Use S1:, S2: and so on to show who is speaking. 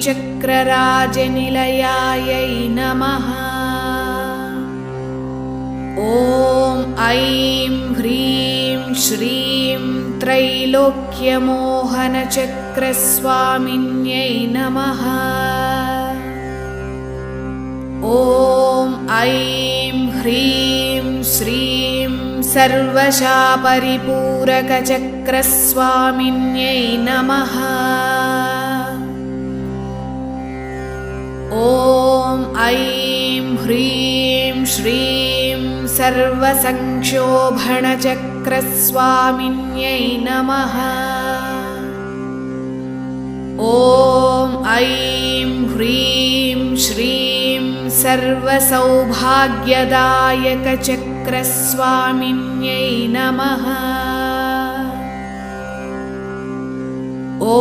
S1: श्रीचक्रराजनिलयायै नमः। ॐ ऐं ह्रीं श्रीं त्रैलोक्यमोहनचक्रस्वामिन्यै नमः। ॐ ऐं ह्रीं श्रीं सर्वशापरिपूरकचक्रस्वामिन्यै नमः। ॐ ऐं ह्रीं श्रीं सर्वसंक्षोभणचक्रस्वामिन्यै नमः। ॐ ऐं ह्रीं श्रीं सर्वसौभाग्यदायकचक्रस्वामिन्यै नमः। ॐ